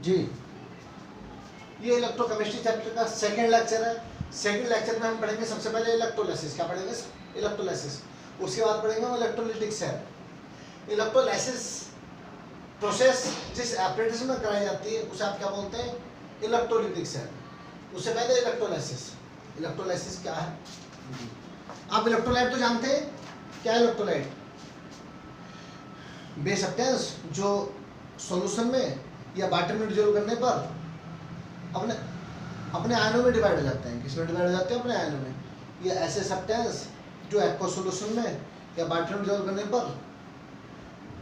जी, ये electrochemistry chapter का second lecture है। सेकंड लेक्चर में हम पढ़ेंगे सबसे पहले इलेक्ट्रोलाइसिस। क्या पढ़ेंगे? इलेक्ट्रोलाइसिस। उसके बाद पढ़ेंगे हम इलेक्ट्रोलिटिक सेल। इलेक्ट्रोलाइसिस प्रोसेस जिस एपरेटस में कराई जाती है उसे आप क्या बोलते हैं? Electrolytic cell. उससे पहले इलेक्ट्रोलाइसिस। इलेक्ट्रोलाइसिस क्या है? आप इलेक्ट्रोलाइट तो जानते हैं। क्या है इलेक्ट्रोलाइट? बेस सब्सटेंस जो सॉल्यूशन में या वाटर में डिजोल्व करने पर अपने अपने आयनों में डिवाइड हो जाते हैं। किसमें डिवाइड हो जाते हैं? अपने आयनों में। ये ऐसे सब्सटेंस जो एक्वस सॉल्यूशन में या वाटर में डिजोल्व करने पर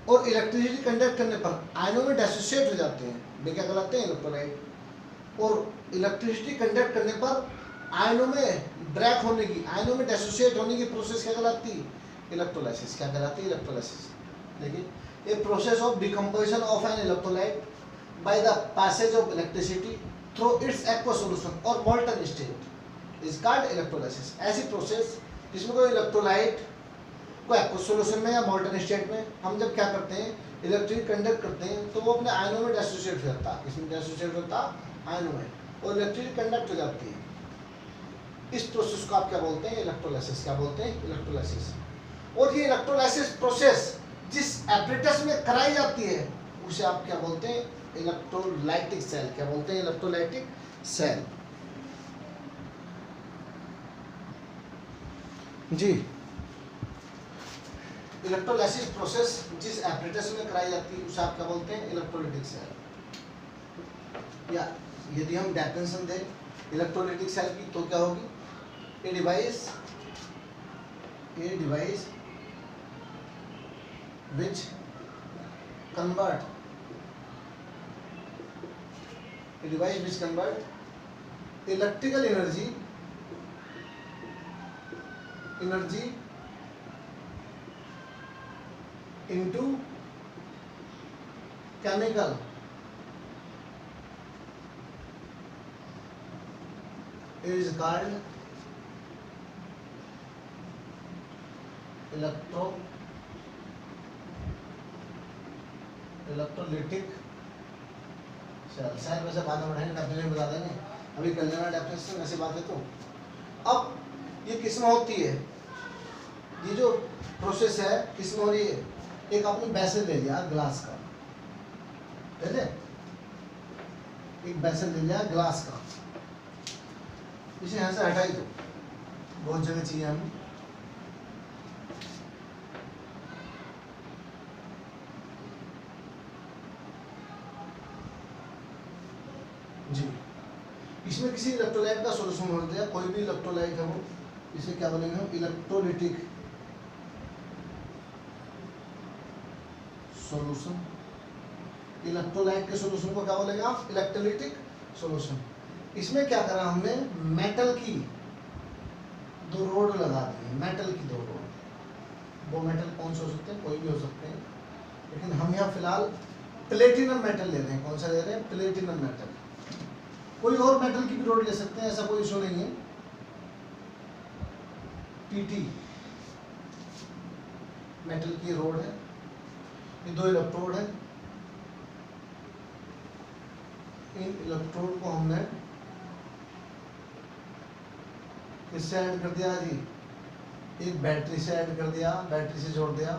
और इलेक्ट्रिसिटी कंडक्ट करने पर आयनों में डिसोसिएट हो जाते हैं, वे क्या कहलाते हैं? इलेक्ट्रोलाइट। और इलेक्ट्रिसिटी कंडक्ट करने पर आयनों में ब्रेक होने की, आयनों में डिसोसिएट होने की प्रोसेस क्या कहलाती है? इलेक्ट्रोलाइसिस। क्या कहलाती है? इलेक्ट्रोलाइसिस। देखिए, a process of decomposition of an electrolyte by the passage of electricity through its aqueous solution और molten state is called electrolysis. ऐसी प्रोसेस जिसमें कोई इलेक्ट्रोलाइट को एक्वस सॉल्यूशन में या मोल्टन स्टेट में हम जब क्या करते हैं? इलेक्ट्रिक कंडक्ट करते हैं तो वो अपने आयनों में डिसोसिएट हो जाता है। इसमें डिसोसिएट होता है आयनों में, और इलेक्ट्रिक कंडक्ट हो जाती है। इस प्रोसेस को आप क्या बोलते हैं? इलेक्ट्रोलाइसिस। क्या बोलते हैं? इलेक्ट्रोलाइसिस। और ये इलेक्ट्रोलाइसिस प्रोसेस जिस एपरेटस में कराई जाती है उसे आप क्या बोलते हैं? Electrolytic cell. क्या बोलते हैं? Electrolytic cell. जी, इलेक्ट्रोलाइसिस प्रोसेस जिस एपरेटस में कराई जाती है उसे आप क्या बोलते हैं? Electrolytic cell. या यदि हम डेफिनेशन दें इलेक्ट्रोलाइटिक सेल की तो क्या होगी? A device which convert electrical energy into chemical is called electrolytic cell. शायद वैसे बाद में पढ़ेंगे, डेफिनेशन बता देंगे, अभी कर लेना डेफिनेशन। ऐसी बात है तो अब ये किस में होती है? ये जो प्रोसेस है किस में हो रही है? एक आपने बेसल ले लिया ग्लास का, ठीक है? एक बेसल ले लिया ग्लास का, इसे यहाँ से हटाई दो, बहुत जगह चाहिए हमें। जी, इसमें किसी इलेक्ट्रोलाइट का सॉल्यूशन भर दिया, कोई भी इलेक्ट्रोलाइट है वो, इसे क्या बोलेंगे हम? Electrolytic solution. इलेक्ट्रोलाइट के सॉल्यूशन को क्या बोलेंगे आप? Electrolytic solution. इसमें क्या करा हमने? मेटल की 2 रोड लगा दी। मेटल की 2 रोड। वो मेटल कौन से हो सकते हैं? कोई भी हो सकते हैं, लेकिन हम यहाँ फिलहाल प्लेटिनम मेटल ले रहे हैं। कौन सा ले रहे हैं? Platinum metal. कोई और मेटल की भी रोड ले सकते हैं, ऐसा कोई इशू नहीं है। पीटी मेटल की रोड है, ये 2 इलेक्ट्रोड है। इन इलेक्ट्रोड को हमने किससे ऐड कर दिया जी? एक बैटरी से ऐड कर दिया, बैटरी से जोड़ दिया।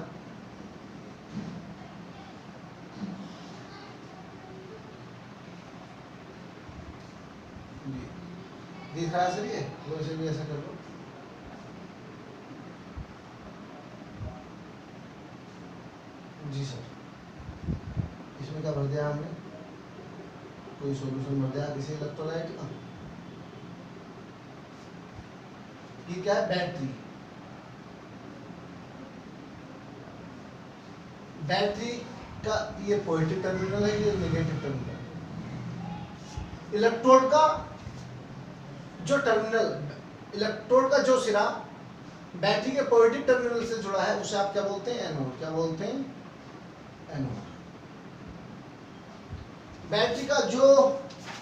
दिख रहा है सर? ये वैसे भी ऐसा कर लो। जी सर, इसमें क्या भर दिया हमने? कोई सॉल्यूशन भर दिया किसी इलेक्ट्रोलाइट का। ये क्या है? बैटरी। बैटरी का ये पॉजिटिव टर्मिनल है, ये नेगेटिव टर्मिनल। इलेक्ट्रोड का जो टर्मिनल, इलेक्ट्रोड का जो सिरा बैटरी के पॉजिटिव टर्मिनल से जुड़ा है उसे आप क्या बोलते हैं? एनोड। क्या बोलते हैं? एनोड। बैटरी का जो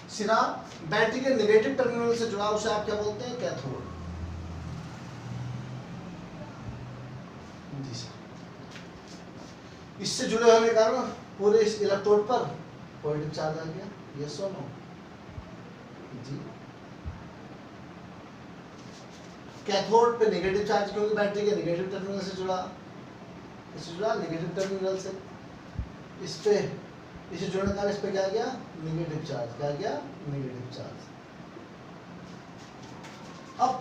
सिरा बैटरी के नेगेटिव टर्मिनल से जुड़ा उसे आप क्या बोलते हैं? कैथोड। जी सर, इससे जुड़े होने के कारण पूरे इस इलेक्ट्रोड पर पॉजिटिव चार्ज आ गया, यस और नो जी। कैथोड पे नेगेटिव चार्ज क्योंकि बैटरी के नेगेटिव टर्मिनल से जुड़ा, इससे जुड़ा नेगेटिव टर्मिनल से, इस पे इसे जोड़ने का इस पे क्या गया, नेगेटिव चार्ज, क्या गया, नेगेटिव चार्ज। अब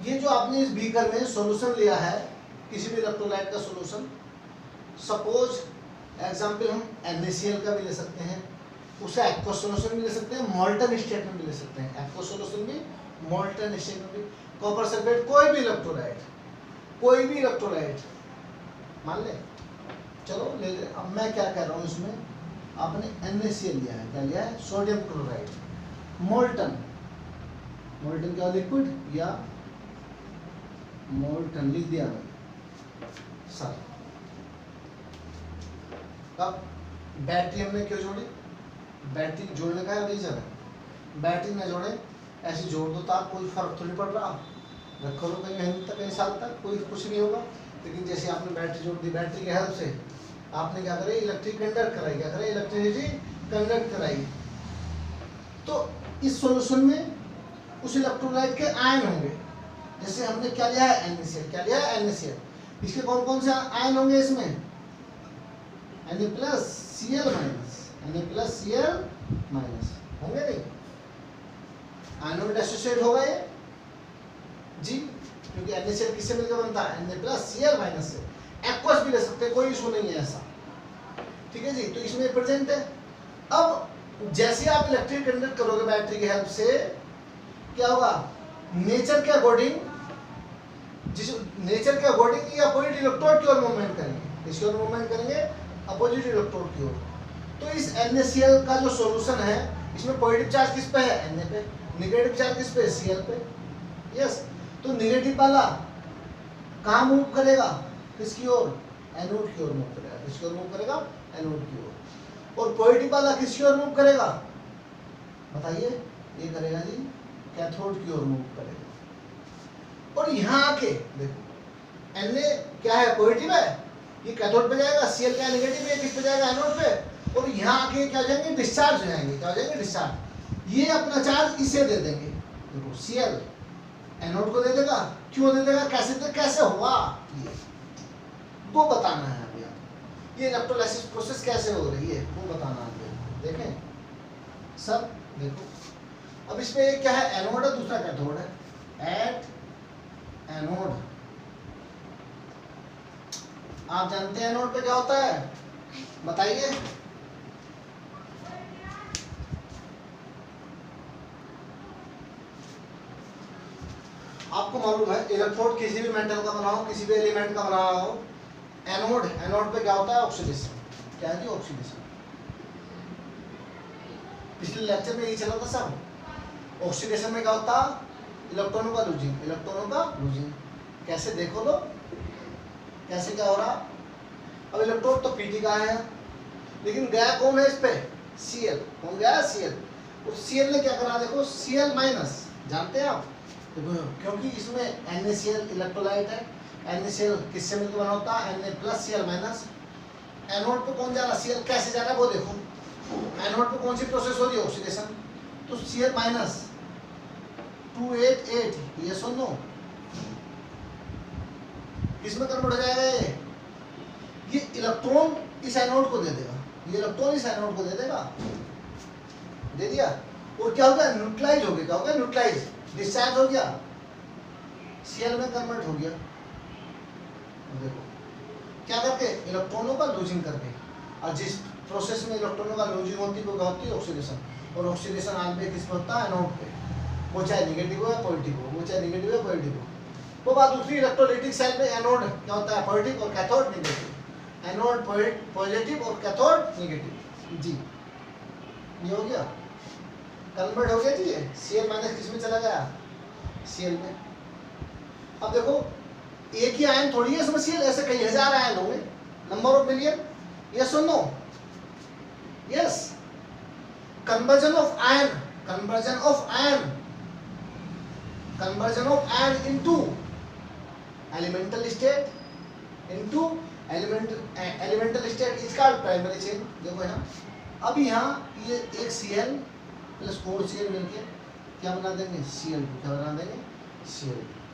ये जो आपने इस बीकर में सॉल्यूशन लिया है, किसी भी इलेक्ट्रोलाइट का सॉल्यूशन, सपोज एग्जांपल हम NaCl का भी ले सकते हैं, उसे एक्वस सॉल्यूशन भी ले सकते हैं, मॉल्टन स्टेट में भी ले सकते हैं, एक्वस सॉल्यूशन भी, मॉल्टन स्टेट में भी, कॉपर सल्फेट, कोई भी इलेक्ट्रोलाइट, कोई भी इलेक्ट्रोलाइट मान ले, चलो ले ले। अब मैं क्या कह रहा हूँ, इसमें आपने NaCl लिया है, क्या लिया है, सोडियम क्लोराइड, मोल्टन, मोल्टन क्या, लिक्विड या मोल्टन लिख दिया मैंने सर। अब बैटरी हमने क्यों जोड़ी, बैटरी जोड़ने का रीजन है, बैटरी ना जोड़े ऐसे जोड़ दो तो आप कोई फर्क थोड़ी पड़ रहा, रखो तो कहीं महीने तक, कहीं साल तक, कोई कुछ नहीं होगा। लेकिन जैसे आपने बैटरी जोड़ दी, बैटरी की हेल्प से आपने क्या करे, इलेक्ट्रिक कंडक्ट कराई, क्या करे, इलेक्ट्रिसिटी कंडक्ट कराई। तो इस सॉल्यूशन में उस इलेक्ट्रोलाइट के आयन होंगे, जैसे हमने क्या लिया है, NaCl, क्या लिया है, NaCl। इसके कौन कौन से आयन होंगे इसमें, Na+Cl-, Na+Cl- होंगे नहीं, आयनों में एसोसिएट होगा ये जी, क्योंकि NaCl किससे मिलकर बनता है, Na+Cl- से। एक्वस भी ले सकते हैं, कोई इशू नहीं है ऐसा, ठीक है जी। तो इसमें प्रेजेंट है। अब जैसे आप इलेक्ट्रिक कंडक्ट करोगे बैटरी की हेल्प से, क्या होगा, नेचर के अकॉर्डिंग, जिस नेचर के अकॉर्डिंग ये अपोजिट इलेक्ट्रोड की ओर मूवमेंट करेंगे, इसकी ओर मूवमेंट करेंगे, अपोजिट इलेक्ट्रोड की ओर। तो इस NaCl का जो सॉल्यूशन है, इसमें पॉजिटिव चार्ज किस पे है, Na पे, नेगेटिव चार्ज किस पे, Cl पे, यस। तो नेगेटिव वाला कहाँ मूव करेगा, किसकी ओर, एनोड की ओर मूव करेगा, किसकी ओर मूव करेगा, एनोड की ओर। और पॉजिटिव वाला किसकी ओर मूव करेगा, बताइए, ये करेगा जी, कैथोड की ओर मूव करेगा। और यहाँ आके देखो, Na क्या है, पॉजिटिव है, ये कैथोड पे जाएगा, Cl क्या नेगेटिव है, किस पे जाएगा, एनोड पे। और यहाँ आके क्या हो जाएंगे, डिस्चार्ज हो जाएंगे, क्या हो जाएंगे, डिस्चार्ज। ये अपना चार्ज इसे दे देंगे, देखो Cl एनोड को दे देगा, क्यों दे देगा, कैसे दे, कैसे हुआ, ये वो बताना है अभी आप। ये इलेक्ट्रोलाइसिस प्रोसेस कैसे हो रही है वो बताना है, देखें सब देखो। अब इसमें एक क्या है, एनोड है, दूसरा कैथोड है, एट एनोड। आप जानते हैं एनोड पे क्या होता है, बताइए, आपको मालूम है इलेक्ट्रोड किसी भी मेटल का बना हो, किसी भी एलिमेंट का बना हो, एनोड, एनोड पे क्या होता है, ऑक्सीडेशन, क्या है जी, ऑक्सीडेशन। पिछले लेक्चर में यही चला था सब। ऑक्सीडेशन में क्या होता, इलेक्ट्रॉनों का लूजिंग, इलेक्ट्रॉनों का लूजिंग। कैसे देखो लो, कैसे क्या हो रहा। अब इलेक्ट्रोड तो Pt का है, लेकिन गया कौन है इस पे, Cl, कौन गया, Cl। और Cl ने क्या करा, देखो Cl-, जानते हैं आप, क्योंकि इसमें NaCl इलेक्ट्रोलाइट है, NaCl किससे मिलकर बना होता है, Na+Cl-। एनोड पे कौन जा रहा, Cl कैसे जा रहा है वो देखो, एनोड पे कौन सी प्रोसेस हो रही है, ऑक्सीडेशन। तो Cl- 288, यस और नो, किसमें कन्वर्ट हो जाएगा ये इलेक्ट्रॉन इस एनोड को दे देगा, ये इलेक्ट्रॉन इस एनोड को दे देगा, दे दिया। और क्या हो गया, न्यूट्रलाइज हो गया, क्या हो गया, न्यूट्रलाइज, डिस्चार्ज हो गया, Cl में कन्वर्ट हो गया। देखो क्या करके, इलेक्ट्रॉनों का लूजिंग करके। और जिस प्रोसेस में इलेक्ट्रॉनों का लूजिंग होती है वो क्या होती है, ऑक्सीडेशन। और ऑक्सीडेशन आगे किस पे होता है, एनोड पे, वो चाहे नेगेटिव हो या पॉजिटिव हो, वो चाहे नेगेटिव हो पॉजिटिव हो। वो बात दूसरी, इलेक्ट्रोलाइटिक सेल में एनोड क्या होता है, पॉजिटिव और कैथोड नेगेटिव, एनोड पॉजिटिव और कैथोड नेगेटिव जी। ये हो गया, कन्वर्ट हो गया जी। ये Cl- किस में चला गया, Cl में। अब देखो एक ही आयन थोड़ी है इसमें Cl, ऐसे कई हजार आयन होंगे, नंबर ऑफ मिलियन, यस और no, yes. Conversion of ion, conversion of ion, conversion of ion into elemental state, into elemental state is called primary change. देखो यहाँ अब यहाँ ये एक Cl प्लस 4Cl मिलके क्या बना देंगे, Cl2। क्या बना देंगे, Cl2।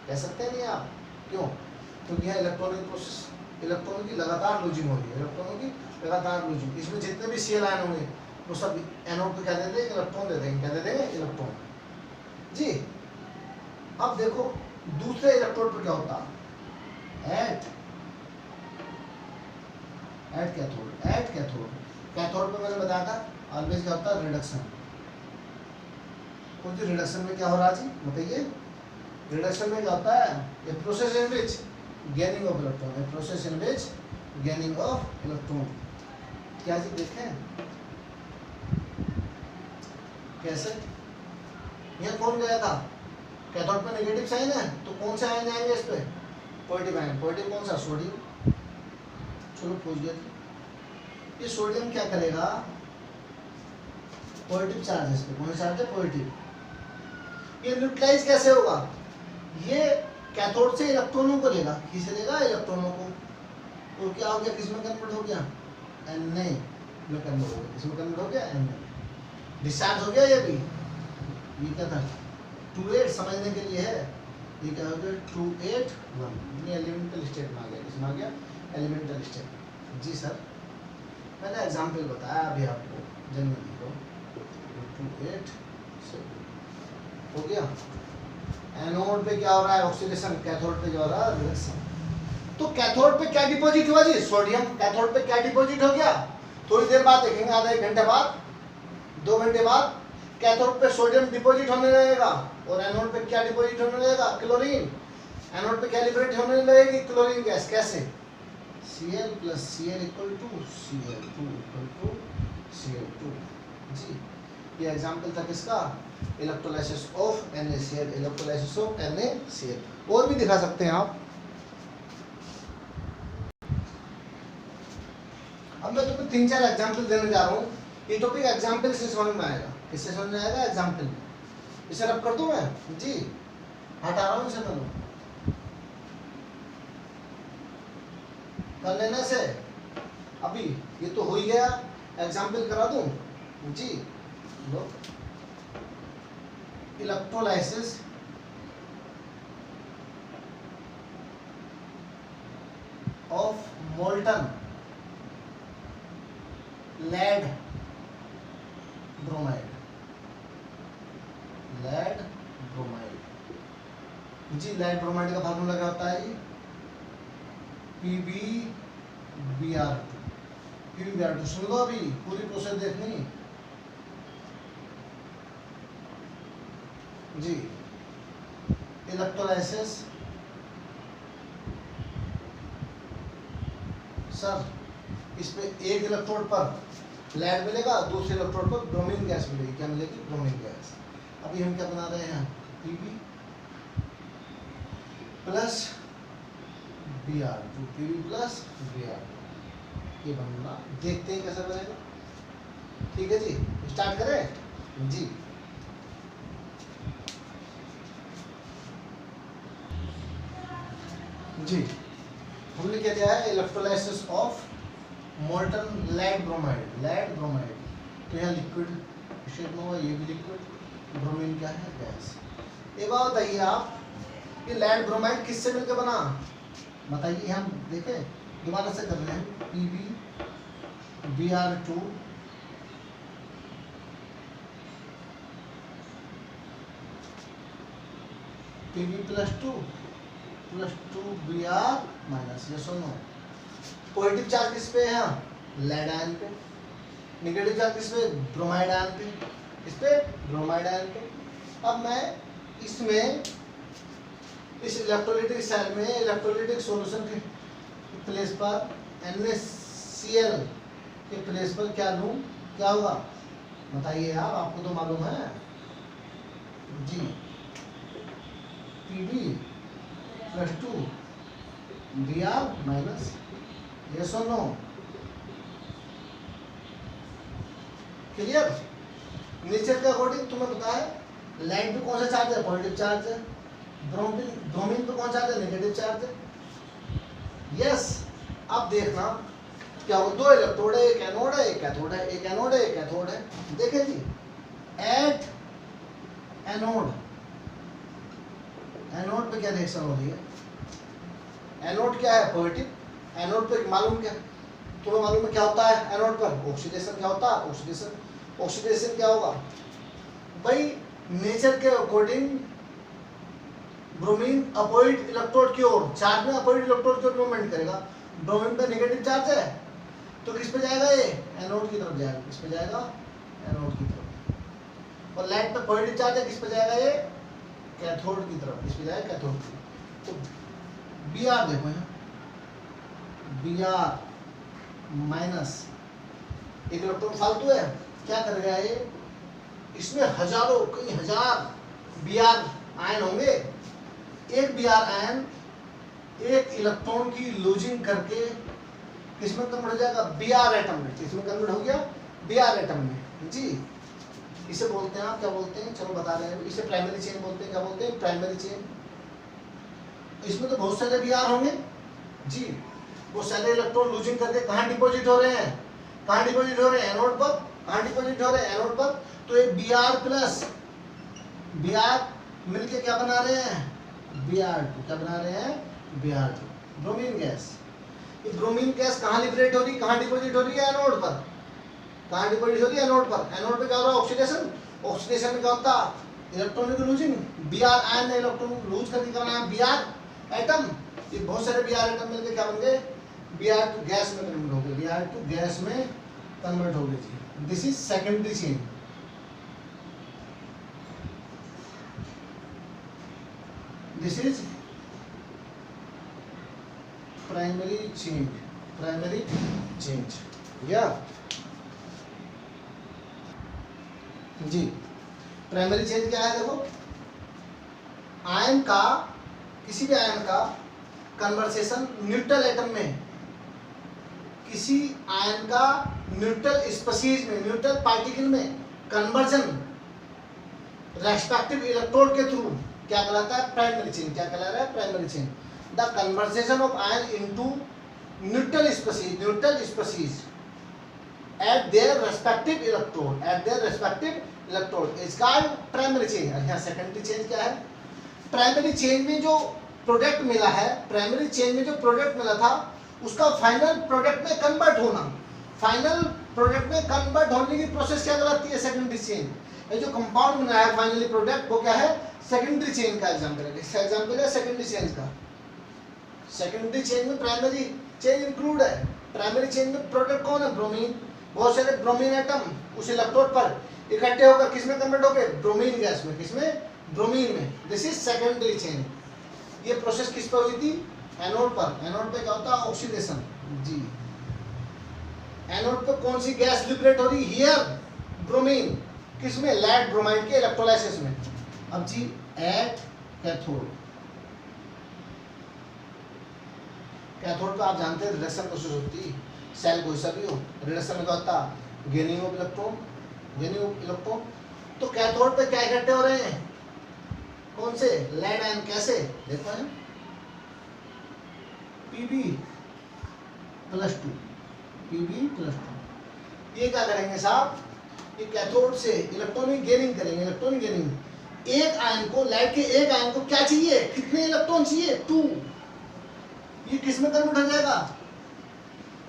कह सकते हैं नहीं आप, क्यों? क्योंकि यहाँ इलेक्ट्रॉनिक प्रोसेस, इलेक्ट्रॉनों की लगातार लूजिंग हो रही है, इलेक्ट्रॉनों की लगातार लूजिंग। इसमें जितने भी Cl आयन होंगे वो सब एनोड पे क्या दे देंगे, इलेक्ट्रॉन दे देंगे। क्या दे देंगे, इलेक्ट्रॉन जी। अब देखो दूसरे इलेक्ट्रोड पे क्या होता है, एट कैथोड। कैथोड पे मैंने बताया था ऑलवेज क्या होता है, रिडक्शन। तो जी रिडक्शन में क्या हो रहा है जी, बताइए। रिडक्शन में क्या होता है, ये process in which gaining of electron, ये process in which gaining of electron. क्या जी देखें कैसे, यहाँ कौन गया था, कैथोड पे नेगेटिव साइन है, तो कौन से आयन आएंगे इस पे, पॉजिटिव आयन। पॉजिटिव कौन सा, सोडियम। चलो पूछ गए थे, ये सोडियम क्या करेगा, पॉजिटिव चार्ज है इस पे। कौन सा चार्ज है, पॉजिटिव। ये न्यूट्रलाइज कैसे होगा, ये कैथोड से इलेक्ट्रॉनों को लेगा, किसे लेगा, इलेक्ट्रॉनों को। तो क्या हो गया, किसमें कन्वर्ट हो गया, Na में कन्वर्ट हो गया। किसमें कन्वर्ट हो गया, Na। डिस्चार्ज हो गया ये भी। ये क्या था, 2,8 समझने के लिए है। ये क्या हो गया, 2,8,1। ये एलिमेंटल स्टेट में आ गया। किसमें आ गया, एलिमेंटल स्टेट। जी सर, मैंने एग्जाम्पल बताया अभी आपको, जनरली को 2,8 हो गया। एनोड पे क्या हो रहा है, ऑक्सीडेशन। कैथोड पे क्या हो रहा है, रिडक्शन। तो कैथोड पे क्या डिपॉजिट हुआ जी, सोडियम। कैथोड पे क्या डिपॉजिट हो गया, थोड़ी देर बाद देखेंगे, आधा 1 घंटे बाद, 2 घंटे बाद कैथोड पे सोडियम डिपॉजिट होने लगेगा और एनोड पे क्या डिपॉजिट होने लगेगा, क्लोरीन। एनोड पे क्या लिबरेट होने लगेगी, क्लोरीन गैस। कैसे, Cl plus Cl equal to Cl2 equal to Cl2 जी। ये एग्जाम्पल था किसका, electrolysis of NaCl, electrolysis of NaCl। और भी दिखा सकते हैं आप। अब मैं तुम्हें 3-4 एग्जाम्पल देने जा रहा हूँ। ये टॉपिक एग्जाम्पल से समझ में आएगा। किससे समझ में आएगा, एग्जाम्पल। इसे रब कर दूं मैं जी, हटा रहा हूँ इसे मैं, कर लेने से। अभी ये तो हो ही गया, एग्जाम्पल करा दूं जी। लो, electrolysis of molten lead bromide. Lead bromide जी। लेड ब्रोमाइड का फार्मूला क्या होता है जी, PbBr2। PbBr2 सुन लो, अभी पूरी प्रोसेस देखनी जी। इलेक्ट्रोलाइसिस, सर इस पे एक इलेक्ट्रोड पर लेड मिलेगा, दूसरे इलेक्ट्रोड पर ब्रोमीन गैस मिलेगी। क्या मिलेगी, ब्रोमीन गैस। अभी हम क्या बना रहे हैं, Pb plus Br2, Pb plus Br2। ये बनना, देखते हैं कैसे बनेगा। ठीक है जी, स्टार्ट करें जी। जी हमने क्या दिया है, electrolysis of molten lead bromide. Lead bromide, तो यहाँ लिक्विड शेप में हुआ, ये भी लिक्विड। ब्रोमीन क्या है, गैस। एक बात बताइए आप, ये लेड ब्रोमाइड किससे मिलकर बना, बताइए। हम देखें, दोबारा से कर रहे हैं। PbBr2 Pb plus 2 Br minus. ये सुनो, पॉजिटिव चार्ज किस पे है, लेड आयन पे। नेगेटिव चार्ज किस पे, ब्रोमाइड आयन पे। इस पे ब्रोमाइड आयन पे। अब मैं इसमें, इस इलेक्ट्रोलाइटिक सेल में, इलेक्ट्रोलाइटिक सॉल्यूशन के प्लेस पर NaCl के प्लेस पर क्या लूं, क्या होगा बताइए यार, आपको तो मालूम है जी। Pb plus 2 Br minus. ये सुनो, क्लियर। नेचर के अकॉर्डिंग तुम्हें पता है, लाइट पे कौन सा चार्ज है, पॉजिटिव चार्ज है। ब्रोमीन पे कौन सा चार्ज है, नेगेटिव चार्ज है। यस, अब देखना क्या हो, दो इलेक्ट्रोड है, एक एनोड है एक कैथोड है, एक एनोड है एक कैथोड है। देखें जी, एट एनोड, एनोड पे क्या रिएक्शन हो रही है? एनोड क्या है? पॉजिटिव। एनोड पे मालूम क्या, तुम्हें मालूम है क्या होता है एनोड पर? ऑक्सीडेशन। क्या होता है? ऑक्सीडेशन। ऑक्सीडेशन क्या होगा भाई? नेचर के अकॉर्डिंग ब्रोमीन अपोजिट इलेक्ट्रोड की ओर, चार्ज में अपोजिट इलेक्ट्रोड की ओर मूवमेंट करेगा। ब्रोमीन पे नेगेटिव चार्ज है तो किस पे जाएगा? ये एनोड की तरफ जाएगा। किस पे जाएगा? एनोड की तरफ। और लेड पे पॉजिटिव चार्ज है, किस पे जाएगा? ये कैथोड की तरफ। किस पे जाएगा? कैथोड की। तो बी आर देखो यहाँ, बी आर माइनस, एक इलेक्ट्रॉन फालतू है, क्या कर गया ये? इसमें हजारों, कई हजार बी आर आयन होंगे। एक बी आर आयन एक इलेक्ट्रॉन की लूजिंग करके किसमें कन्वर्ट हो जाएगा? बी आर एटम में। किसमें कन्वर्ट हो गया? बी आर एटम में जी। इसे बोलते हैं, आप क्या बोलते हैं? चलो बता रहे हैं, इसे प्राइमरी चेन बोलते हैं। क्या बोलते हैं? Primary chain. इसमें तो बहुत सारे बी आर होंगे जी। वो सारे इलेक्ट्रॉन लूजिंग करके कहाँ डिपॉजिट हो रहे हैं? कहाँ डिपॉजिट हो रहे हैं? एनोड पर। कहाँ डिपॉजिट हो रहे हैं? एनोड पर। तो ये B R plus B R मिलके क्या बना रहे हैं? Br2। क्या बना रहे हैं? Br2, bromine gas. ये ब्रोमीन गैस कहाँ लिबरेट हो रही, कहाँ डिपॉजिट हो रही है? एनोड पर। कहाँ डिपॉजिट हो रही है? एनोड पर। एनोड पे क्या हो रहा है? ऑक्सीडेशन। ऑक्सीडेशन में क्या होता है? Electronic losing. Br आयन ने इलेक्ट्रॉन लूज करके क्या बनाया? Br atom. ये बहुत सारे Br एटम मिलकर क्या बन गए? Br2 गैस में कन्वर्ट हो गए। Br2 गैस में कन्वर्ट हो गए जी। This is secondary change. This is primary change. Primary change. Yeah. जी, प्राइमरी चेंज क्या है? देखो, आयन का, किसी भी आयन का कन्वर्सेशन न्यूट्रल एटम में, किसी आयन का न्यूट्रल स्पीशीज में, न्यूट्रल पार्टिकल में कन्वर्जन रेस्पेक्टिव इलेक्ट्रोड के थ्रू क्या कहलाता है? Primary chain. क्या कहला रहा है? Primary chain. The conversation of ion into neutral species eight their respective electrode is called primary chain. यहाँ सेकेंडरी चेन क्या है? प्राइमरी चेन में जो प्रोडक्ट मिला है, प्राइमरी चेन में जो प्रोडक्ट मिला था उसका फाइनल प्रोडक्ट में कन्वर्ट होना, फाइनल प्रोडक्ट में कन्वर्ट होने की प्रोसेस क्या कहलाती है? Secondary chain. ये जो कंपाउंड बना है फाइनली प्रोडक्ट, वो क्या है? सेकेंडरी चेन का एग्जांपल है। इसका एग्जांपल है सेकेंडरी चेन का। सेकेंडरी चेन में प्राइमरी चेन इंक्लूड है। प्राइमरी चेन में प्रोडक्ट कौन है? ब्रोमीन। बहुत सारे ब्रोमीन एटम उस इलेक्ट्रोड पर इकट्ठे होकर किसमें कन्वर्ट हो गए? ब्रोमीन गैस में। किसमें? ब्रोमीन में। This is secondary chain. ये प्रोसेस किस पर हुई थी? एनोड पर। एनोड पे क्या होता है? ऑक्सीडेशन जी। एनोड पे कौन सी गैस लिबरेट हो रही? Here bromine. किसमें? लेड ब्रोमाइड के इलेक्ट्रोलाइसिस में। अब जी, एट कैथोड। कैथोड पे आप जानते हैं रिडक्शन प्रोसेस होती है। सेल कोई सा भी हो, रिडक्शन में क्या होता है? Gaining of electron, gaining of electron. तो कैथोड पे क्या इकट्ठे हो रहे हैं? कौन से? Lead ion. कैसे? देखो है Pb+2, Pb+2। ये क्या करेंगे साहब? ये कैथोड से इलेक्ट्रॉनिक गेनिंग करेंगे। इलेक्ट्रॉनिक गेनिंग, एक आयन को, लेड के एक आयन को क्या चाहिए? कितने इलेक्ट्रॉन चाहिए? 2। ये किस में कन्वर्ट हो जाएगा?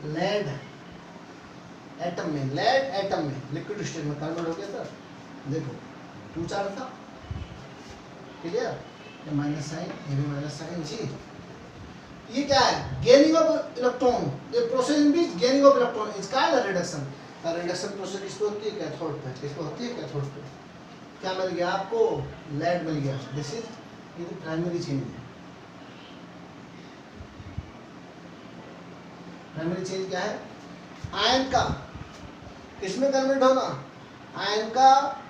लेड एटम में। लेड एटम में लिक्विड स्टेट में कन्वर्ट हो गया। सर देखो 2 चार्ज था, क्लियर? ये माइनस साइन, ये भी माइनस साइन जी। ये क्या है? Gaining of electron. ये process in which gaining of electron is called reduction. Reduction process किस पे होती है? कैथोड पे। किस पे होती है? कैथोड पे। क्या मिल गया आपको? लेड मिल गया। दिस इज ये प्राइमरी चेन है। प्राइमरी चेन क्या है? आयन का किसमें कन्वर्ट होना? आयन का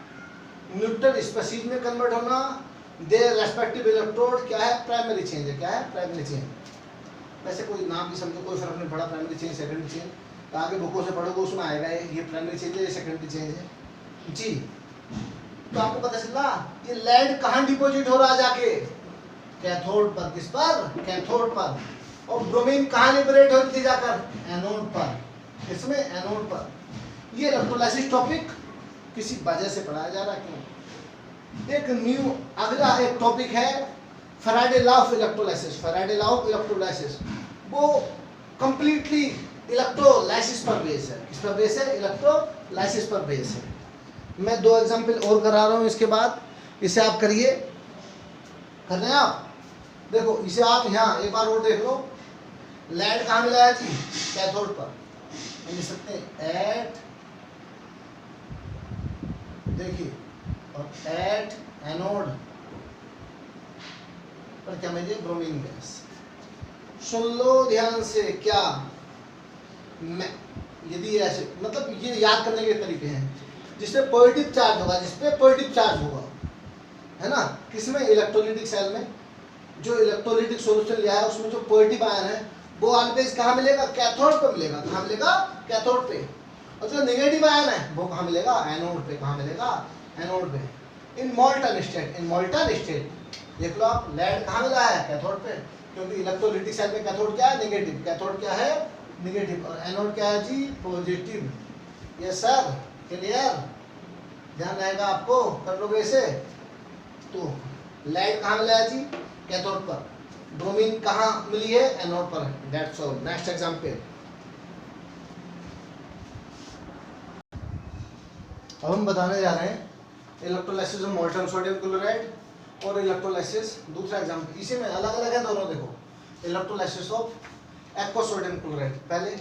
न्यूट्रल स्पीशीज में कन्वर्ट होना। देयर रेस्पेक्टिव इलेक्ट्रोड क्या है? प्राइमरी चेन है। क्या है? Primary chain. वैसे कोई नाम भी समझो, कोई फर्क नहीं पड़ा। प्राइमरी चेन, सेकेंडरी चेन, तो आगे बुकों से पढ़ोगे उसमें आएगा ये प्राइमरी चेन है, ये सेकेंडरी चेन है जी। तो आपको पता चला ये लेड कहाँ डिपॉजिट हो रहा है? जाके कैथोड पर। किस पर? कैथोड पर। और ब्रोमीन कहाँ लिबरेट हो रही थी? जाकर एनोड पर। इसमें एनोड पर। ये इलेक्ट्रोलाइसिस टॉपिक किसी वजह से पढ़ाया जा रहा है, क्यों? एक न्यू अगला एक टॉपिक है Faraday law of electrolysis. Faraday law of electrolysis वो कंप्लीटली इलेक्ट्रोलाइसिस पर बेस है। किस पर बेस है? इलेक्ट्रोलाइसिस पर बेस है। मैं 2 एग्जांपल और करा रहा हूँ, इसके बाद इसे आप करिए। कर रहे हैं आप? देखो इसे आप यहाँ एक बार और देख लो। लेड कहाँ मिला है जी? कैथोड पर। हम लिख सकते हैं एट, देखिए, और एट एनोड पर क्या मिले? Bromine gas. सुन लो ध्यान से। क्या मैं यदि ऐसे, मतलब ये याद करने के तरीके हैं, जिसपे पॉजिटिव चार्ज होगा, जिसपे पॉजिटिव चार्ज होगा, है ना, किसमें? इलेक्ट्रोलाइटिक सेल में। जो इलेक्ट्रोलाइटिक सॉल्यूशन लिया है उसमें जो पॉजिटिव आयन है वो ऑलवेज कहाँ मिलेगा? कैथोड पे मिलेगा। कहाँ मिलेगा? कैथोड पे। और जो नेगेटिव आयन है वो कहाँ मिलेगा? एनोड पे। कहाँ मिलेगा? एनोड पे। इन मोल्टन स्टेट, इन मोल्टन स्टेट देख लो आप, लेड कहाँ मिला है? कैथोड पे। क्योंकि इलेक्ट्रोलाइटिक सेल में कैथोड क्या है? नेगेटिव। कैथोड क्या है? नेगेटिव। और एनोड क्या है जी? पॉजिटिव। Yes sir, clear? ध्यान रहेगा आपको, कर लोगे इसे। तो लेड कहाँ मिला है जी? कैथोड पर। ब्रोमीन कहाँ मिली है? एनोड पर। That's all. Next example. अब हम बताने जा रहे हैं electrolysis of molten sodium chloride और इलेक्ट्रोलाइसिस, दूसरा एग्जांपल। इसी में अलग अलग है दोनों, देखो। Electrolysis of aqueous sodium chloride. पहले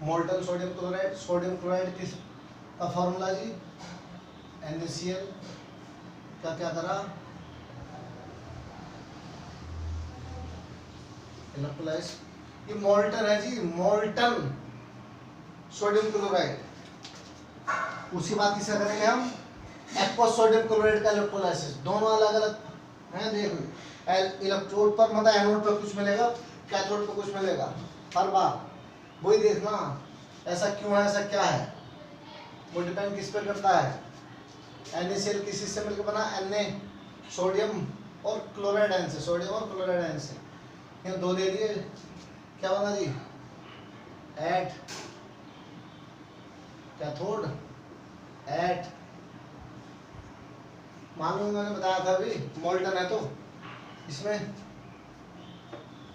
molten sodium chloride. Sodium chloride किस का फॉर्मूला जी? NaCl। क्या क्या करा? इलेक्ट्रोलाइज। ये मोल्टन है जी, मोल्टन सोडियम क्लोराइड। उसी बात किसका करेंगे हम? एक्वस सोडियम क्लोराइड का इलेक्ट्रोलाइसिस। दोनों अलग अलग हैं। देखो इलेक्ट्रोड पर मतलब एनोड पर कुछ मिलेगा, कैथोड पर कुछ मिलेगा। हर बार वही देखना, ऐसा क्यों है, ऐसा क्या है, वो डिपेंड किस पर करता है? NaCl किसी से मिलकर बना? Na सोडियम और क्लोराइड आयन से। सोडियम और क्लोराइड आयन से। यहाँ 2 दे दिए, क्या बना जी? एट कैथोड, एट, मालूम मैंने बताया था अभी, मोल्टन है तो इसमें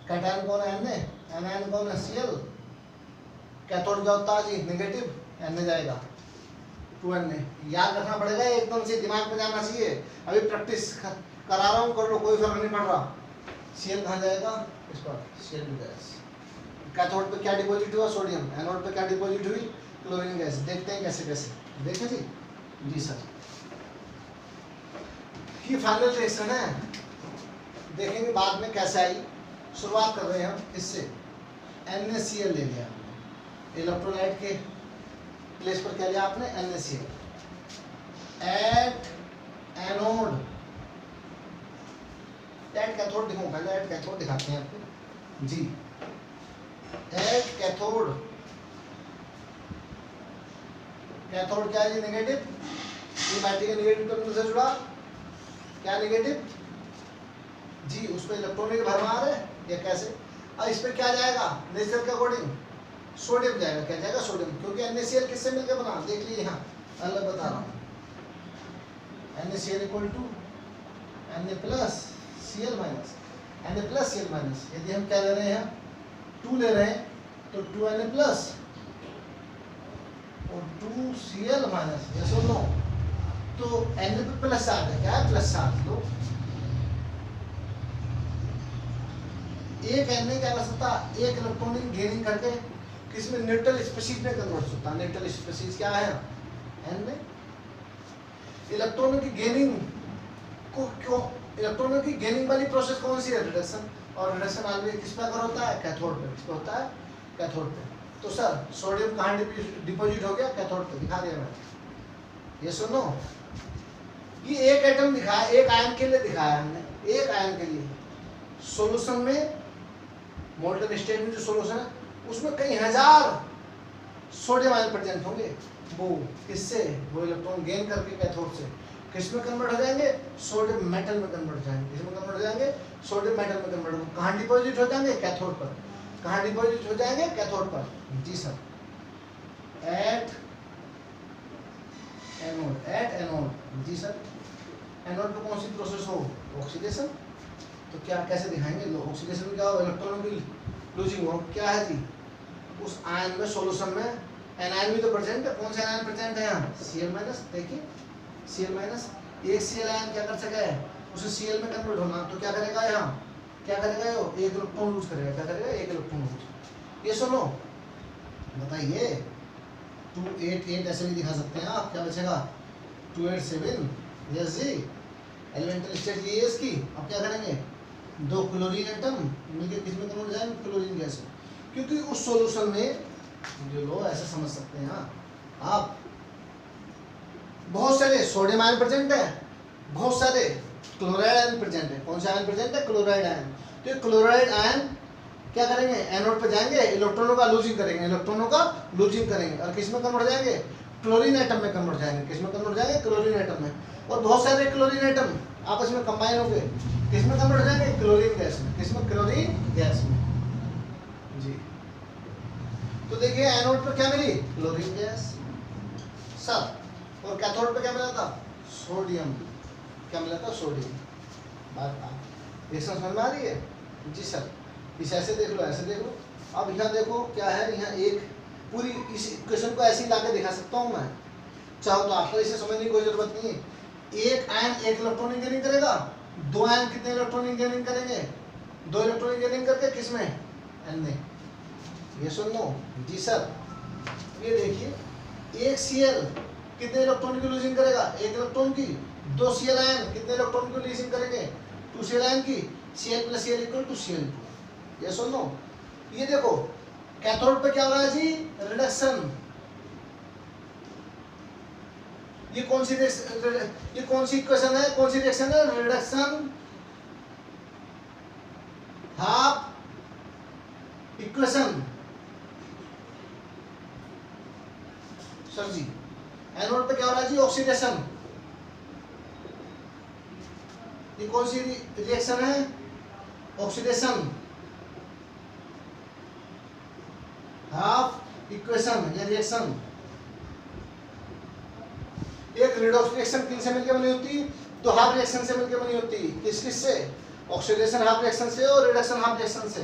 कैटायन कौन है? Na, एनायन कौन है? Cl। कैथोड क्या होता है जी? नेगेटिव। Na जाएगा 2Na। याद रखना पड़ेगा, एकदम से दिमाग में जाना चाहिए। अभी प्रैक्टिस करा रहा हूँ, कर लो, कोई फर्क नहीं पड़ रहा। Cl कहाँ जाएगा? इस पर। Cl gas. कैथोड पे क्या डिपॉजिट हुआ? सोडियम। एनोड पे क्या डिपॉजिट हुई? Chlorine gas. देखते हैं कैसे कैसे। देखें जी। जी सर, ये फाइनल रिएक्शन है, देखेंगे बाद में कैसे आई। शुरुआत कर रहे हैं हम इससे। NaCl ले लिया हमने, इलेक्ट्रोलाइट के प्लेस पर क्या लिया आपने? NaCl। At anode, at cathode दिखाऊं पहले, एट कैथोड दिखाते हैं आपको जी। एट कैथोड, कैथोड क्या है जी? नेगेटिव। ये बैटरी के नेगेटिव टर्मिनल से जुड़ा, क्या नेगेटिव जी? उसमें इलेक्ट्रॉनिक भरमार है या कैसे? और इस पर क्या जाएगा? नेचर के अकॉर्डिंग सोडियम जाएगा। क्या जाएगा? सोडियम। क्योंकि NaCl किससे मिलकर बना? देख लीजिए यहाँ, अलग बता रहा हूँ। NaCl equal to Na plus Cl minus, Na plus Cl minus. यदि हम क्या ले रहे हैं? 2 ले रहे हैं तो 2Na प्लस और 2Cl माइनस। यस और नो? तो Na पे प्लस चार्ज है, क्या है? Plus charge. लो एक Na क्या कर सकता? एक इलेक्ट्रॉनिक गेनिंग करके किसमें? न्यूट्रल स्पीशीज में कन्वर्ट होता है। न्यूट्रल स्पीशीज क्या है? Na। इलेक्ट्रॉनों की गेनिंग को क्यों? इलेक्ट्रॉनों की गेनिंग वाली प्रोसेस कौन सी है? रिडक्शन। और रिडक्शन ऑलवेज किस पे अगर होता है? कैथोड पे। किस पे होता है? कैथोड पे। तो सर सोडियम कहाँ डिपॉजिट हो गया? कैथोड पे। दिखा दिया मैंने। ये सुनो, ये एक एटम दिखाया, एक आयन के लिए दिखाया हमने, एक आयन के लिए। सॉल्यूशन में, मोल्टन स्टेट में जो सॉल्यूशन है उसमें कई हजार सोडियम आयन प्रेजेंट होंगे। वो किससे? वो इलेक्ट्रॉन गेन करके कैथोड से किस में कन्वर्ट हो जाएंगे? सोडियम मेटल में कन्वर्ट हो जाएंगे। किस में कन्वर्ट हो जाएंगे? सोडियम मेटल में कन्वर्ट हो। कहाँ डिपॉजिट हो जाएंगे? कैथोड पर। कहाँ डिपॉजिट हो जाएंगे? कैथोड पर। जी सर। एट एनोड जी सर, एनोड पे कौन सी प्रोसेस हो, ऑक्सीडेशन। तो क्या कैसे दिखाएंगे, ऑक्सीडेशन में क्या हो, इलेक्ट्रॉनों की लूजिंग हो, क्या है जी, उस आयन में सॉल्यूशन में एनायन भी तो प्रेजेंट है, कौन सा एनायन प्रेजेंट है यहाँ, Cl माइनस। देखिए Cl माइनस, एक Cl आयन क्या कर सका है, उसे Cl में कन्वर्ट होना, तो क्या करेगा यहाँ, क्या करेगा वो, एक इलेक्ट्रॉन लूज करेगा, क्या करेगा, एक इलेक्ट्रॉन लूज। ये सुनो बताइए, 288 ऐसे भी दिखा सकते हैं आप, क्या बचेगा 287, यस जी, एलिमेंटल स्टेट ये है इसकी। अब क्या करेंगे, दो क्लोरीन एटम मिलकर किस में कन्वर्ट जाएंगे, क्लोरीन गैस में, क्योंकि उस सॉल्यूशन में जो लो ऐसे समझ सकते हैं आप, बहुत सारे सोडियम आयन प्रेजेंट है, बहुत सारे क्लोराइड आयन प्रेजेंट है, कौन सा आयन प्रेजेंट है, क्लोराइड आयन। तो ये क्लोराइड आयन क्या करेंगे, एनोड पे जाएंगे, इलेक्ट्रॉनों का लूजिंग करेंगे, इलेक्ट्रॉनों का लूजिंग करेंगे, और किस में कन्वर्ट जाएंगे, क्लोरीन एटम में कन्वर्ट जाएंगे, किस में कन्वर्ट जाएंगे, क्लोरीन एटम में। और बहुत सारे क्लोरीन एटम आपस में कंबाइन होंगे, किस में कन्वर्ट जाएंगे, क्लोरीन गैस में, किस में, क्लोरीन गैस में जी। तो देखिए एनोड पे क्या मिली, क्लोरीन गैस सर, और कैथोड पे क्या मिला था, सोडियम, क्या मिला था, सोडियम। बात रिएक्शन समझ में आ रही है जी सर, इसे ऐसे देख लो, ऐसे देख लो। अब यहाँ देखो क्या है, यहाँ एक पूरी इस इक्वेशन को ऐसे ही लाके दिखा सकता हूँ मैं, चाहो तो आपको इसे समझने की कोई जरूरत नहीं है। एक आयन एक इलेक्ट्रॉन गेनिंग करेगा, दो आयन कितने इलेक्ट्रॉन गेनिंग करेंगे, दो इलेक्ट्रॉन गेनिंग करके किसमें, एन में। ये सुन लो जी सर, ये देखिए एक Cl कितने इलेक्ट्रॉन की लूजिंग करेगा, एक इलेक्ट्रॉन की, दो Cl आयन कितने इलेक्ट्रॉन की लूजिंग करेंगे, 2 Cl आयन की, Cl plus Cl equal to Cl2। ये सुन लो, ये देखो कैथोड पे क्या हो रहा है जी, रिडक्शन। ये कौन सी इक्वेशन है, कौन सी रिएक्शन है, रिडक्शन हाफ इक्वेशन सर जी। एनोड पे क्या हो रहा है जी, ऑक्सीडेशन। ये कौन सी रिएक्शन है, ऑक्सीडेशन हाफ इक्वेशन या रिएक्शन। एक रिडॉक्स रिएक्शन किन से मिलकर बनी होती, तो हाफ रिएक्शन से मिलकर बनी होती, किस किस से, ऑक्सीडेशन हाफ रिएक्शन से और रिडक्शन हाफ रिएक्शन से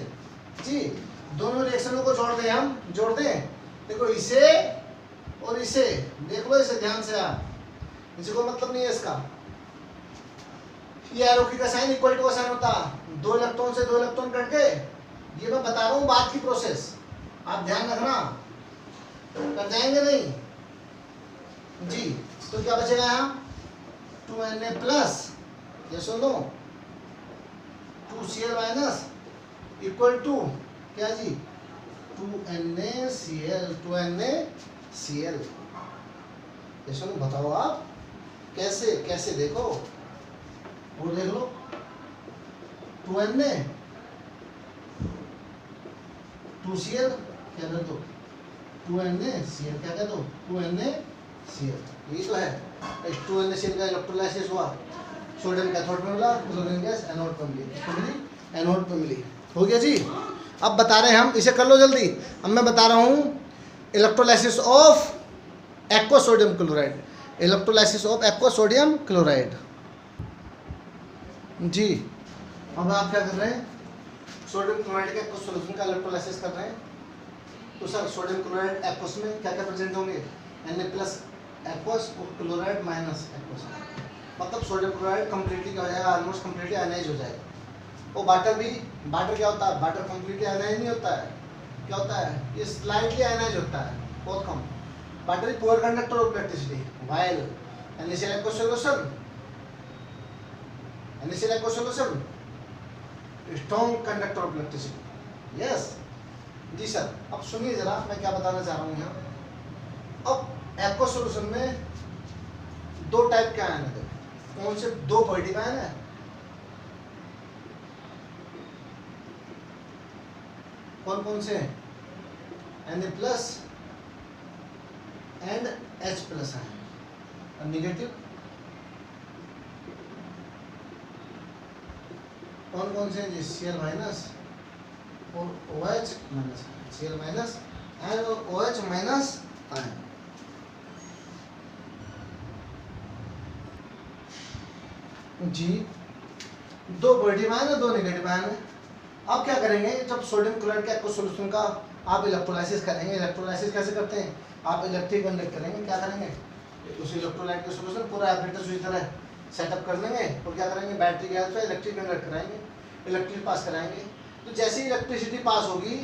जी। दोनों रिएक्शनों को जोड़ दें हम, जोड़ दें, देखो इसे और इसे, देख लो इसे ध्यान से आप, इसे कोई मतलब नहीं है इसका। ये एरो की का साइन इक्वल टू का साइन होता, दो इलेक्ट्रॉन से दो इलेक्ट्रॉन कट गए, ये मैं बता रहा हूँ बात की प्रोसेस, आप ध्यान रखना, कर जाएंगे नहीं जी। तो क्या बचेगा यहाँ, 2Na प्लस, ये सुन लो 2Cl माइनस इक्वल टू क्या जी, 2NaCl। ये सुनो, बताओ आप कैसे कैसे, देखो वो देख लो, 2Na 2Cl क्या कर दो, 2NaCl क्या कर दो, 2NaCl। यही तो है, 2NaCl का इलेक्ट्रोलाइसिस हुआ, सोडियम कैथोड में मिला, क्लोरीन गैस एनोड पे मिली, एनोड पे मिली, हो गया जी। अब बता रहे हैं हम, इसे कर लो जल्दी। अब मैं बता रहा हूँ electrolysis of aqua sodium chloride, electrolysis of aqua sodium chloride जी। अब आप क्या कर रहे हैं, सोडियम क्लोराइड के एक्वस सॉल्यूशन का इलेक्ट्रोलाइसिस कर रहे हैं। तो सर सोडियम क्लोराइड एक्वस में क्या क्या प्रेजेंट होंगे, Na प्लस एक्वस और क्लोराइड माइनस एक्वस, मतलब सोडियम क्लोराइड कम्प्लीटली क्या हो जाएगा, ऑलमोस्ट कम्प्लीटली आयनाइज हो जाएगा। और वाटर भी, वाटर क्या होता है, वाटर कम्प्लीटली आयनाइज नहीं होता है, क्या होता है, ये स्लाइटली आयनाइज होता है, बहुत कम। Water is poor conductor of electricity, while NaCl aqueous solution, NaCl aqueous solution strong conductor of electricity. Yes जी सर। अब सुनिए जरा, मैं क्या बताना चाह रहा हूँ यहाँ। अब एक्वस सॉल्यूशन में दो टाइप के आयन है, कौन से, दो पॉजिटिव आयन है, कौन कौन से हैं, Na plus and H plus ion, negative कौन कौन से हैं, Cl माइनस और OH minus, Cl minus and OH minus ion. जी, दो पॉजिटिव आयन है, दो नेगेटिव आयन है। अब क्या करेंगे, जब सोडियम क्लोराइड के एक्वस सॉल्यूशन का आप इलेक्ट्रोलाइसिस करेंगे, इलेक्ट्रोलाइसिस कैसे करते हैं, आप इलेक्ट्रिक कंडक्ट करेंगे, क्या करेंगे, उस इलेक्ट्रोलाइट का सॉल्यूशन पूरा एपरेटस उसी तरह सेटअप कर लेंगे और क्या करेंगे, बैटरी के हेल्प से इलेक्ट्रिक कंडक्ट कराएंगे, इलेक्ट्रिक पास कराएंगे। तो जैसे ही इलेक्ट्रिसिटी पास होगी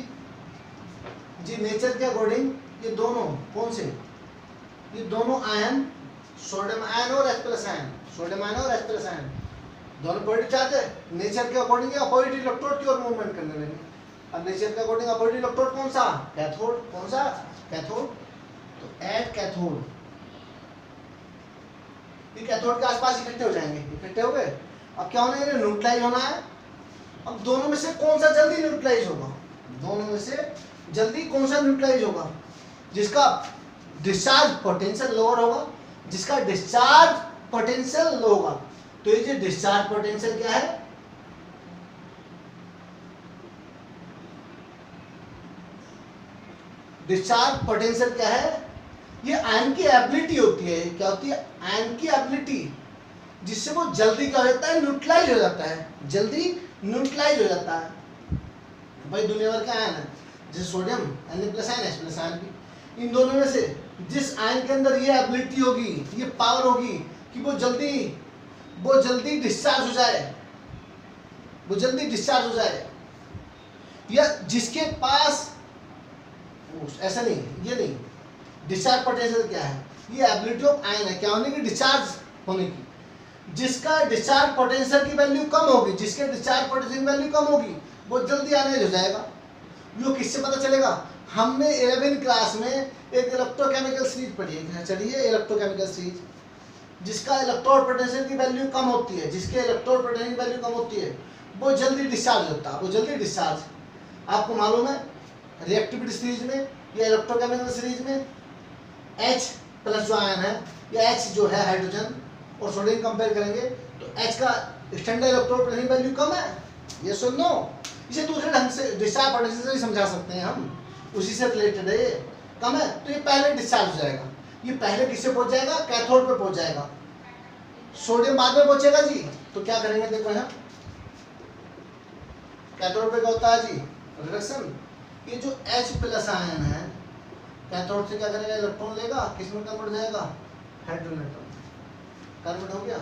जी, नेचर के अकॉर्डिंग ये दोनों कौन से, ये दोनों आयन, सोडियम आयन और H+ आयन, सोडियम आयन और H+ आयन दोनों पॉजिटिव चार्ज है। नेचर के अकॉर्डिंग अपोजिट इलेक्ट्रोड की ओर मूवमेंट करने लगे। अब नेचर के अकॉर्डिंग अपोजिट इलेक्ट्रोड कौन सा, कैथोड, कौन सा, कैथोड। तो एट कैथोड, ये कैथोड के आसपास इकट्ठे हो जाएंगे, इकट्ठे हो गए। अब क्या होना है, न्यूट्रलाइज होना है। अब दोनों में से कौन सा जल्दी न्यूट्रलाइज होगा, दोनों में से जल्दी कौन सा न्यूट्रलाइज होगा, जिसका डिस्चार्ज पोटेंशियल लोअर होगा, जिसका डिस्चार्ज पोटेंशियल लो होगा। तो ये जो डिस्चार्ज पोटेंशियल क्या है, डिस्चार्ज पोटेंशियल क्या है, ये आयन की एबिलिटी होती है। क्या होती है, आयन की एबिलिटी, जिससे वो जल्दी क्या हो जाता है, न्यूट्रलाइज हो जाता है, जल्दी न्यूट्रलाइज हो जाता है। भाई दुनिया भर के आयन है, जैसे sodium Na+ ion, H+ ion भी, इन दोनों में से जिस आयन के अंदर ये एबिलिटी होगी, ये पावर होगी कि वो जल्दी डिस्चार्ज हो जाए, वो जल्दी डिस्चार्ज हो जाए, या जिसके पास ऐसा नहीं, ये नहीं, डिस्चार्ज पोटेंशियल क्या है, ये एबिलिटी ऑफ आयन है क्या होने की, डिस्चार्ज होने की। जिसका डिस्चार्ज पोटेंशियल की वैल्यू कम होगी, जिसके डिस्चार्ज पोटेंशियल की वैल्यू कम होगी, वो जल्दी आयनाइज हो जाएगा। वो किससे पता चलेगा, हमने 11वीं क्लास में एक इलेक्ट्रोकेमिकल सीरीज पढ़ी है, चलिए इलेक्ट्रोकेमिकल सीरीज, जिसका इलेक्ट्रोड पोटेंशियल की वैल्यू कम होती है, जिसके इलेक्ट्रोड पोटेंशियल की वैल्यू कम होती है, वो जल्दी डिस्चार्ज होता है, वो जल्दी डिस्चार्ज। आपको मालूम है रिएक्टिविटी सीरीज में या इलेक्ट्रोकेमिकल सीरीज में H+ जो आयन है, या H जो है हाइड्रोजन और सोडियम कंपेयर करेंगे तो H का स्टैंडर्ड इलेक्ट्रोड पोटेंशियल वैल्यू कम है, ये सुन लो। इसे दूसरे ढंग से डिस्चार्ज पोटेंशियल से भी समझा सकते हैं हम, उसी से रिलेटेड है, ये कम है तो ये पहले डिस्चार्ज हो जाएगा। ये पहले किससे पहुंच जाएगा, कैथोड पे पहुंच जाएगा, सोडियम बाद में पहुंचेगा जी। तो क्या करेंगे, देखो यहाँ कैथोड पे क्या होता है जी, रिडक्शन। ये जो H+ आयन है, कैथोड से क्या करेगा, इलेक्ट्रॉन लेगा, किस में कन्वर्ट हो जाएगा, हाइड्रोजन एटम कन्वर्ट हो गया।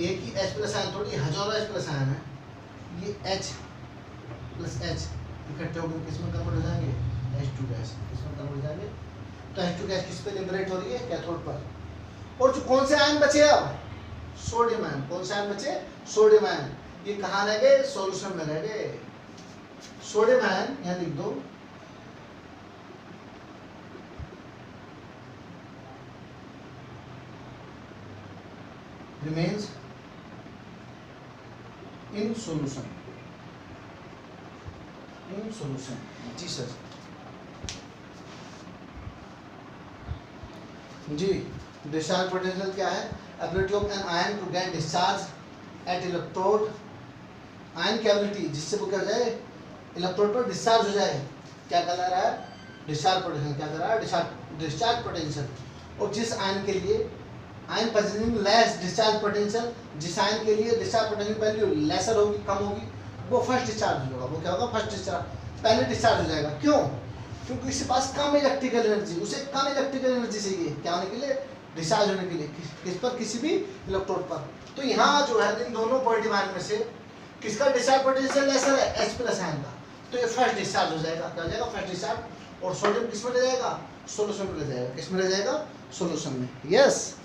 एक ही H+ आयन, थोड़ी हजारों H+ आयन है, ये H+H इकट्ठे होकर किस में कन्वर्ट हो जाएंगे, H2 गैस, किसमें कन्वर्ट हो जाएंगे। तो H2 गैस किस पे लिबरेट हो रही है, कैथोड पर। और जो कौन से आयन बचे अब, सोडियम आयन, कौन से आयन बचे, सोडियम आयन। ये कहाँ रह गए, सॉल्यूशन में रह गए। सोडियम आयन यहाँ लिख दो, remains in solution, in solution। जी सर जी, डिस्चार्ज पोटेंशियल क्या है, ability of an ion to get discharge at electrode, ion की एबिलिटी जिससे वो क्या हो जाए, इलेक्ट्रोड पर डिस्चार्ज हो जाए। क्या कहला रहा है, डिस्चार्ज पोटेंशियल, क्या कर रहा है, डिस्चार्ज पोटेंशियल। और जिस आयन के लिए ion possessing less discharge potential, जिस आयन के लिए डिस्चार्ज पोटेंशियल वैल्यू लेसर होगी, कम होगी, वो फर्स्ट डिस्चार्ज होगा। वो क्या होगा, फर्स्ट डिस्चार्ज, पहले डिस्चार्ज हो जाएगा। क्यों, क्योंकि इसके पास कम इलेक्ट्रिकल एनर्जी, उसे कम इलेक्ट्रिकल एनर्जी चाहिए, क्या होने के लिए, डिस्चार्ज होने के लिए, किस पर, किसी भी इलेक्ट्रोड पर। तो यहाँ जो है इन दोनों पॉजिटिव आयन में से किसका डिस्चार्ज पोटेंशियल लेसर है, H+ आयन का। तो ये फर्स्ट डिस्चार्ज हो जाएगा, क्या हो जाएगा, फर्स्ट डिस्चार्ज। और सोडियम किस में ले जाएगा, सोल्यूशन में ले जाएगा, किस में ले जाएगा, सोल्यूशन में। यस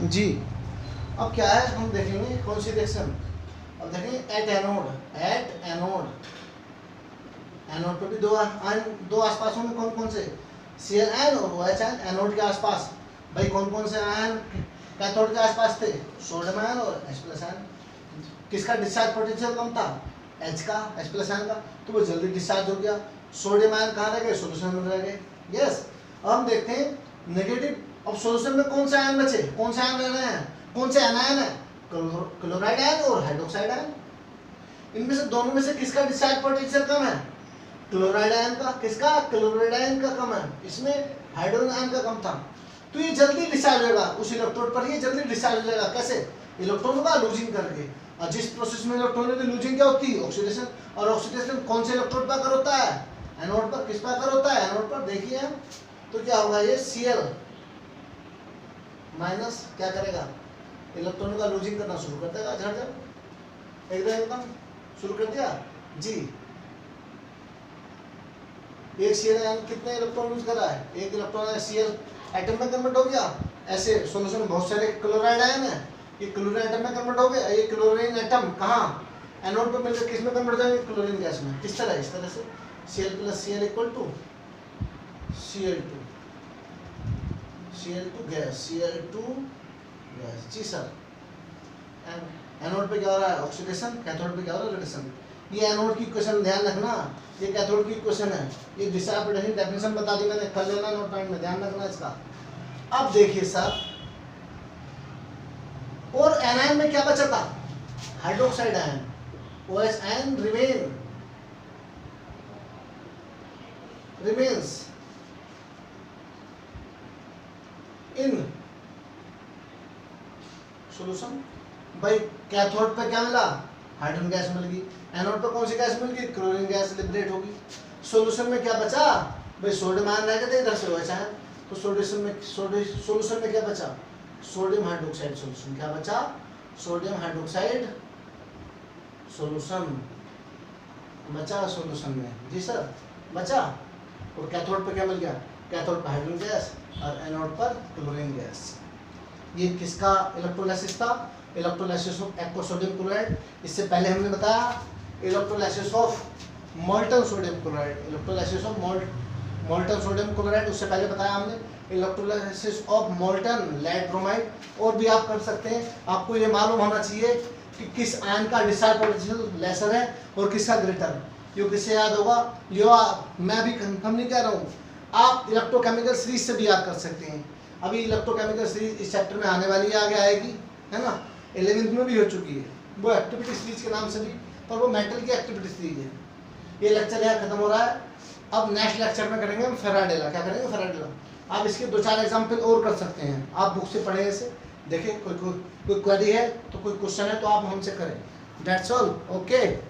जी। अब क्या है, हम देखेंगे कौन सी रिएक्शन। अब देखेंगे at anode, at anode, anode पे भी दो आसपास होंगे, कौन कौन से, Cl आयन और OH आयन। एनोड के आसपास भाई कौन कौन से आयन कैथोड के आसपास थे, सोडियम आयन और H+ आयन। किसका डिस्चार्ज पोटेंशियल कम था, H का, H+ आयन का, तो वो जल्दी डिस्चार्ज हो गया। सोडियम आयन कहाँ रह गए, सोल्यूशन में रह गए। यस, अब हम देखते हैं नेगेटिव। अब सोल्यूशन में कौन से आयन बचे, कौन से आयन रह रहे हैं, कौन से आयन है, क्लोराइड आयन और हाइड्रोक्साइड आयन। इनमें से दोनों में से किसका डिस्चार्ज पोटेंशियल कम है, क्लोराइड आयन का, किसका, क्लोराइड आयन का कम है, इसमें हाइड्रोजन आयन का कम था, तो ये जल्दी डिस्चार्ज होगा उस इलेक्ट्रोड पर, ये जल्दी डिस्चार्ज हो जाएगा, कैसे, इलेक्ट्रॉनों का लूजिंग करके। और जिस प्रोसेस में इलेक्ट्रॉनों की लूजिंग क्या होती है, ऑक्सीडेशन, और ऑक्सीडेशन कौन से इलेक्ट्रोड पर अगर होता है, एनोड पर, किस पर अगर होता है, एनोड पर, देखिए हम, तो क्या होगा, ये Cl माइनस क्या करेगा, इलेक्ट्रॉनों का लूजिंग करना शुरू कर देगा, झट एकदम शुरू कर दिया जी। एक Cl आयन कितने इलेक्ट्रॉन यूज कर रहा है, एक इलेक्ट्रॉन है, Cl एटम में कन्वर्ट हो गया, ऐसे सोल्यूशन में बहुत सारे क्लोराइड आयन है, ये क्लोरीन एटम में कन्वर्ट हो गया, ये क्लोरीन एटम कहाँ, एनोड पे मिलकर किस में कन्वर्ट हो जाएंगे, क्लोरीन गैस में, किस तरह, इस तरह से Cl plus Cl equal to Cl2 gas, Cl2 gas, जी सर। एनोड पे क्या हो रहा है, ऑक्सीडेशन, कैथोड पे क्या हो रहा है, रिडक्शन। ये एनोड की इक्वेशन ध्यान रखना, ये कैथोड की इक्वेशन है, ये डिसऑर्डर डेफिनेशन बता दी मैंने, कर लेना नोट पॉइंट में, ध्यान रखना इसका। अब देखिए सर, और एनायन में क्या बचा था, hydroxide ion, OH ion remains in solution। भाई कैथोड पे क्या मिला, हाइड्रोजन गैस मिल गई, एनोड पे कौन सी गैस मिल गई, क्लोरीन गैस लिबरेट होगी। सॉल्यूशन में क्या बचा, भाई सोडियम आयन रह गया, इधर से OH आयन, तो सॉल्यूशन में क्या बचा, सोडियम हाइड्रोक्साइड सॉल्यूशन, क्या बचा, सोडियम हाइड्रोक्साइड सॉल्यूशन बचा सॉल्यूशन में, जी सर बचा। और कैथोड पे क्या मिल गया, कैथोड पर हाइड्रोजन गैस और एनोड पर क्लोरीन गैस। ये किसका इलेक्ट्रोलाइसिस था, electrolysis of aqua sodium chloride. इससे पहले हमने बताया electrolysis of molten sodium chloride, electrolysis of molten sodium chloride, उससे पहले बताया हमने electrolysis of molten lead bromide. और भी आप कर सकते हैं, आपको ये मालूम होना चाहिए कि किस आयन का डिस्चार्ज पोटेंशियल लेसर है और किसका ग्रेटर, ये किससे याद होगा, यो मैं भी कंफर्म नहीं कह रहा हूँ, आप इलेक्ट्रोकेमिकल सीरीज से भी याद कर सकते हैं। अभी इलेक्ट्रोकेमिकल सीरीज इस चैप्टर में आने वाली है, आगे आएगी, है ना, 11th में भी हो चुकी है, वो एक्टिविटी सीरीज के नाम से भी, पर वो मेटल की एक्टिविटी सीरीज है। ये लेक्चर यहाँ खत्म हो रहा है, अब नेक्स्ट लेक्चर में करेंगे हम फेराडेला, क्या करेंगे, फेराडेला। आप इसके 2-4 एग्जाम्पल और कर सकते हैं, आप बुक से पढ़े इसे, देखें कोई क्वेरी है तो कोई क्वेश्चन है तो आप हमसे करें, दैट्स ऑल, ओके।